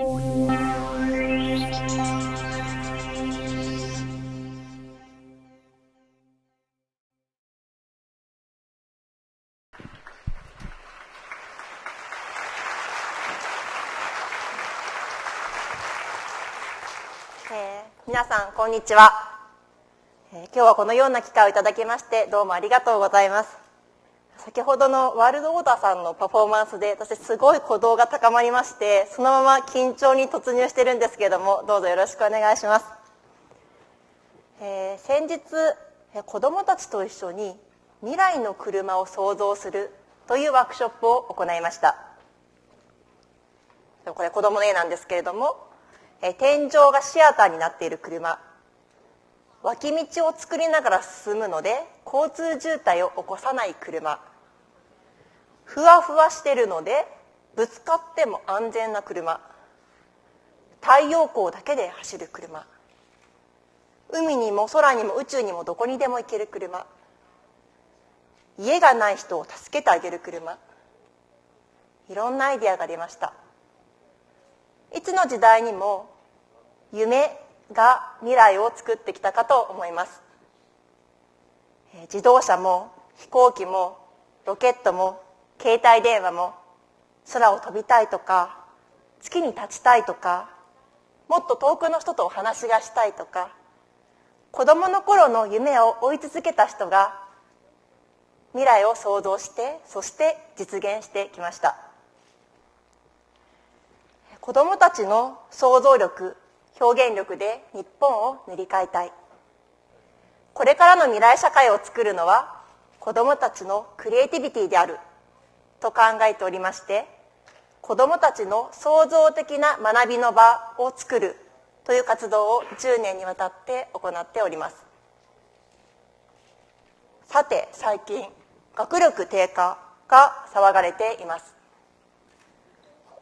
皆さんこんにちは。今日はこのような機会をいただきましてどうもありがとうございます。先ほどのワールドオーダーさんのパフォーマンスで私すごい鼓動が高まりまして、そのまま緊張に突入してるんですけれども、どうぞよろしくお願いします。先日子どもたちと一緒に未来の車を創造するというワークショップを行いました。これ子どもの絵なんですけれども、天井がシアターになっている車、脇道を作りながら進むので交通渋滞を起こさない車、ふわふわしてるのでぶつかっても安全な車、太陽光だけで走る車、海にも空にも宇宙にもどこにでも行ける車、家がない人を助けてあげる車、いろんなアイデアが出ました。いつの時代にも夢が未来を作ってきたかと思います。自動車も飛行機もロケットも携帯電話も、空を飛びたいとか月に立ちたいとか、もっと遠くの人とお話がしたいとか、子どもの頃の夢を追い続けた人が未来を想像して、そして実現してきました。子どもたちの想像力、表現力で日本を塗り替えたい。これからの未来社会を作るのは子どもたちのクリエイティビティであると考えておりまして、子どもたちの創造的な学びの場を作るという活動を10年にわたって行っております。さて、最近学力低下が騒がれています。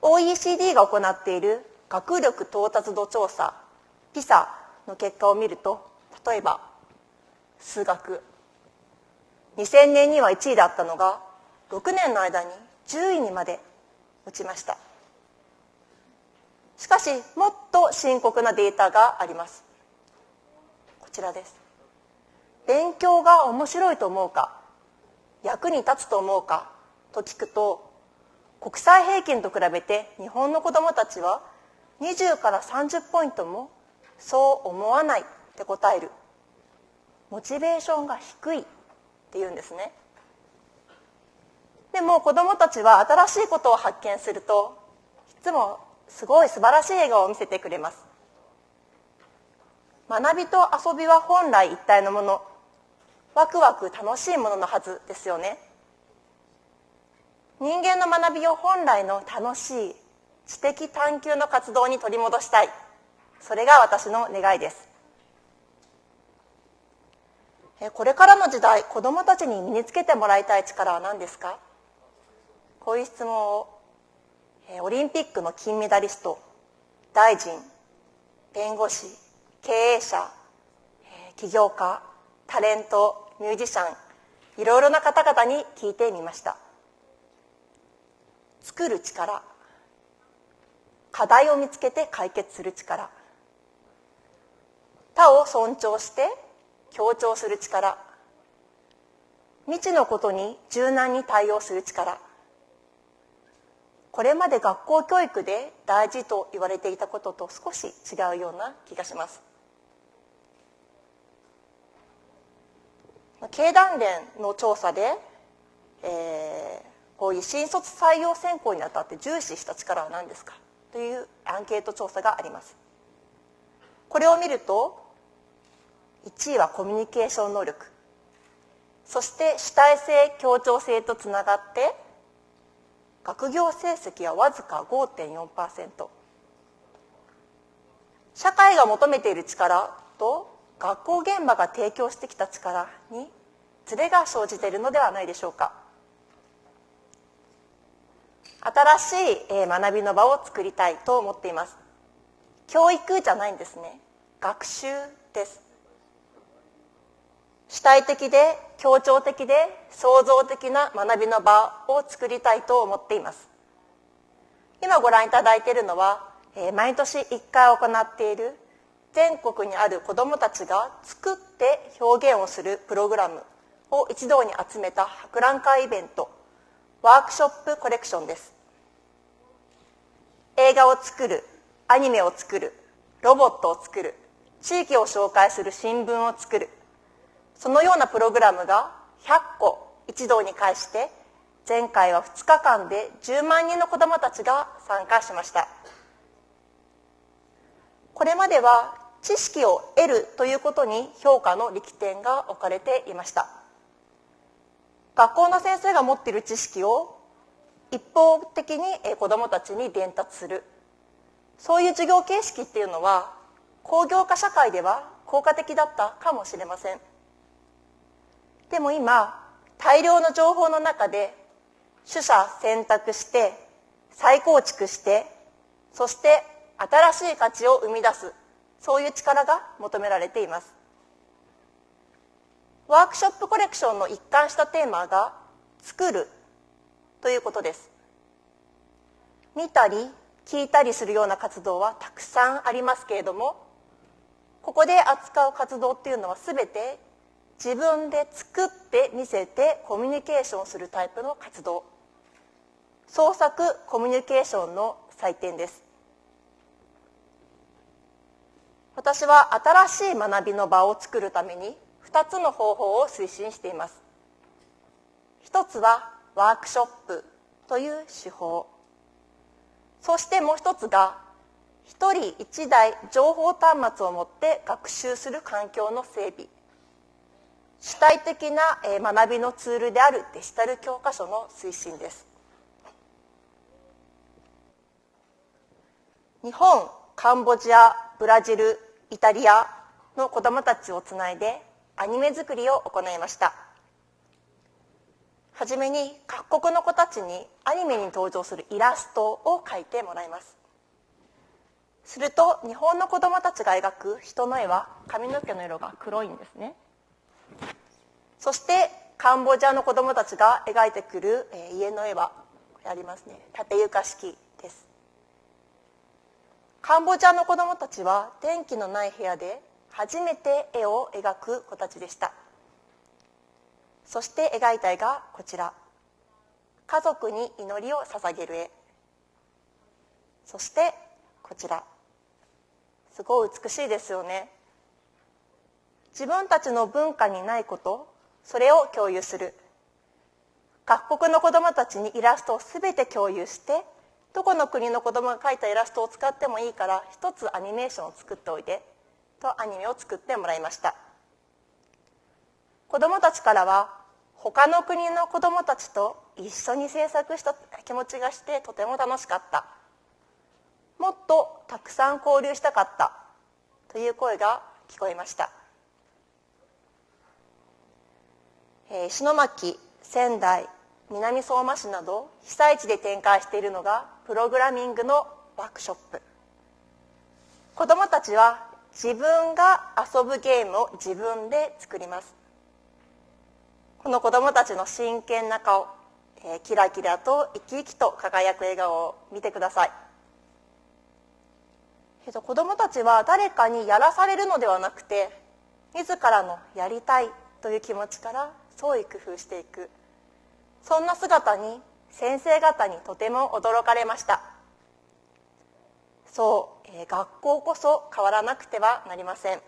OECD が行っている学力到達度調査 PISA の結果を見ると、例えば数学、2000年には1位だったのが6年の間に10位にまで落ちました。しかしもっと深刻なデータがあります。こちらです。勉強が面白いと思うか、役に立つと思うかと聞くと、国際平均と比べて日本の子どもたちは20から30ポイントもそう思わないって答える。モチベーションが低いっていうんですね。でも子どもたちは新しいことを発見すると、いつもすごい素晴らしい笑顔を見せてくれます。学びと遊びは本来一体のもの、ワクワク楽しいもののはずですよね。人間の学びを本来の楽しい知的探求の活動に取り戻したい。それが私の願いです。これからの時代、子どもたちに身につけてもらいたい力は何ですか？こういう質問をオリンピックの金メダリスト、大臣、弁護士、経営者、起業家、タレント、ミュージシャン、いろいろな方々に聞いてみました。作る力、課題を見つけて解決する力、他を尊重して協調する力、未知のことに柔軟に対応する力、これまで学校教育で大事と言われていたことと少し違うような気がします。経団連の調査で、こういう新卒採用選考にあたって重視した力は何ですかというアンケート調査があります。これを見ると、1位はコミュニケーション能力、そして主体性、協調性とつながって学業成績はわずか 5.4%。 社会が求めている力と学校現場が提供してきた力にズレが生じているのではないでしょうか。新しい学びの場を作りたいと思っています。教育じゃないんですね。学習です。主体的で協調的で創造的な学びの場を作りたいと思っています。今ご覧いただいているのは毎年1回行っている全国にある子どもたちが作って表現をするプログラムを一堂に集めた博覧会イベント、ワークショップコレクションです。映画を作る、アニメを作る、ロボットを作る、地域を紹介する新聞を作る、そのようなプログラムが100個一堂に会して、前回は2日間で10万人の子どもたちが参加しました。これまでは知識を得るということに評価の力点が置かれていました。学校の先生が持っている知識を一方的に子どもたちに伝達する、そういう授業形式っていうのは工業化社会では効果的だったかもしれません。でも今、大量の情報の中で取捨選択して再構築して、そして新しい価値を生み出す、そういう力が求められています。ワークショップコレクションの一貫したテーマが作るということです。見たり聞いたりするような活動はたくさんありますけれども、ここで扱う活動っていうのは全て自分で作って見せてコミュニケーションするタイプの活動、創作コミュニケーションの祭典です。私は新しい学びの場を作るために2つの方法を推進しています。一つはワークショップという手法、そしてもう一つが一人一台情報端末を持って学習する環境の整備、主体的な学びのツールであるデジタル教科書の推進です。日本、カンボジア、ブラジル、イタリアの子どもたちをつないでアニメ作りを行いました。はじめに各国の子たちにアニメに登場するイラストを描いてもらいます。すると日本の子どもたちが描く人の絵は髪の毛の色が黒いんですね。そしてカンボジアの子どもたちが描いてくる家の絵はこれありますね、縦床式です。カンボジアの子どもたちは電気のない部屋で初めて絵を描く子たちでした。そして描いた絵がこちら、家族に祈りを捧げる絵。そしてこちら、すごい美しいですよね。自分たちの文化にないこと、それを共有する。各国の子どもたちにイラストをすべて共有して、どこの国の子どもが描いたイラストを使ってもいいから一つアニメーションを作っておいでとアニメを作ってもらいました。子どもたちからは他の国の子どもたちと一緒に制作した気持ちがしてとても楽しかった、もっとたくさん交流したかったという声が聞こえました。石巻、仙台、南相馬市など被災地で展開しているのがプログラミングのワークショップ。子どもたちは自分が遊ぶゲームを自分で作ります。この子どもたちの真剣な顔、キラキラと生き生きと輝く笑顔を見てください。子どもたちは誰かにやらされるのではなくて、自らのやりたいという気持ちから創意工夫していく、そんな姿に先生方にとても驚かれました。そう、学校こそ変わらなくてはなりません。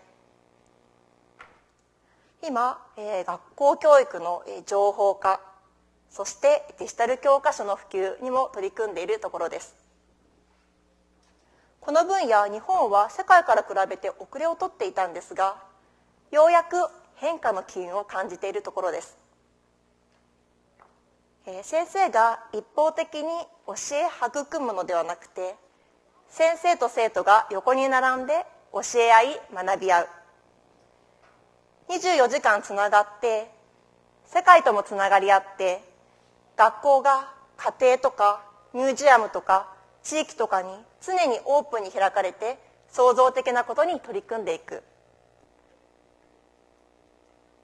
今、学校教育の情報化、そしてデジタル教科書の普及にも取り組んでいるところです。この分野、日本は世界から比べて遅れをとっていたんですが、ようやく変化の機運を感じているところです。先生が一方的に教え育むのではなくて、先生と生徒が横に並んで教え合い学び合う、24時間つながって世界ともつながり合って、学校が家庭とかミュージアムとか地域とかに常にオープンに開かれて創造的なことに取り組んでいく。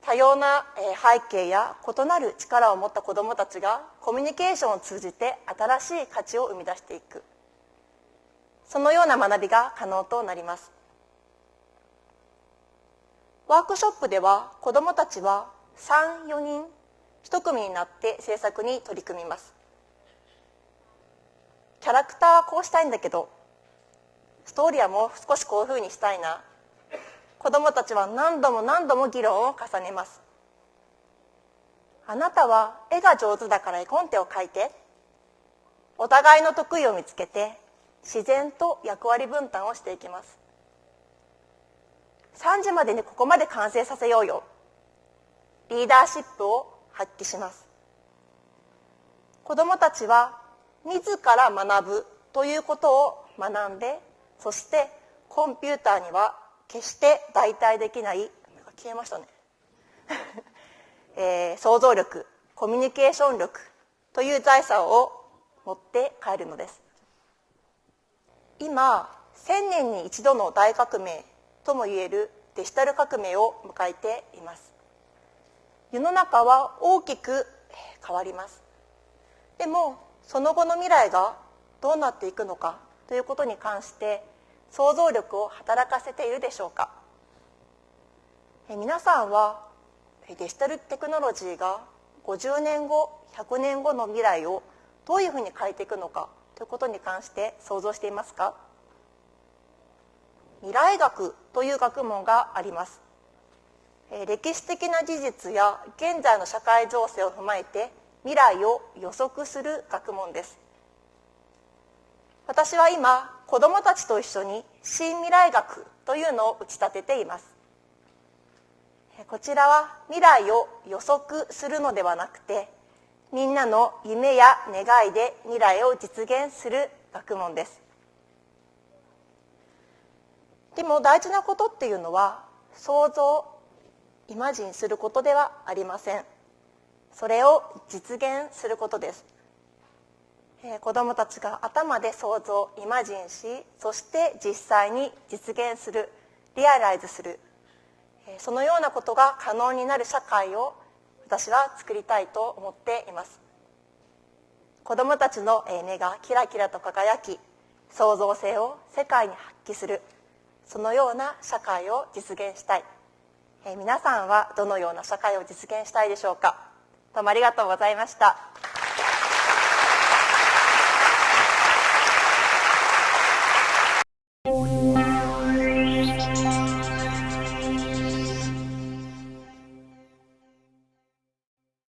多様な背景や異なる力を持った子どもたちがコミュニケーションを通じて新しい価値を生み出していく、そのような学びが可能となります。ワークショップでは子どもたちは3、4人1組になって制作に取り組みます。キャラクターはこうしたいんだけど、ストーリーはもう少しこういうふうにしたいな。子どもたちは何度も何度も議論を重ねます。あなたは絵が上手だから絵コンテを描いて。お互いの得意を見つけて自然と役割分担をしていきます。3時までにここまで完成させようよ。リーダーシップを発揮します。子どもたちは自ら学ぶということを学んで、そしてコンピューターには決して代替できない、消えましたね想像力、コミュニケーション力という財産を持って帰るのです。今、1000年に一度の大革命ともいえるデジタル革命を迎えています。世の中は大きく変わります。でもその後の未来がどうなっていくのかということに関して想像力を働かせているでしょうか。皆さんはデジタルテクノロジーが50年後、100年後の未来をどういうふうに変えていくのかということに関して想像していますか？未来学という学問があります。歴史的な事実や現在の社会情勢を踏まえて未来を予測する学問です。私は今、子どもたちと一緒に新未来学というのを打ち立てています。こちらは未来を予測するのではなくて、みんなの夢や願いで未来を実現する学問です。でも大事なことっていうのは、想像、イマジンすることではありません。それを実現することです。子どもたちが頭で想像、イマジンし、そして実際に実現する、リアライズする、そのようなことが可能になる社会を私は作りたいと思っています。子どもたちの目がキラキラと輝き、創造性を世界に発揮する、そのような社会を実現したい。皆さんはどのような社会を実現したいでしょうか。どうもありがとうございました。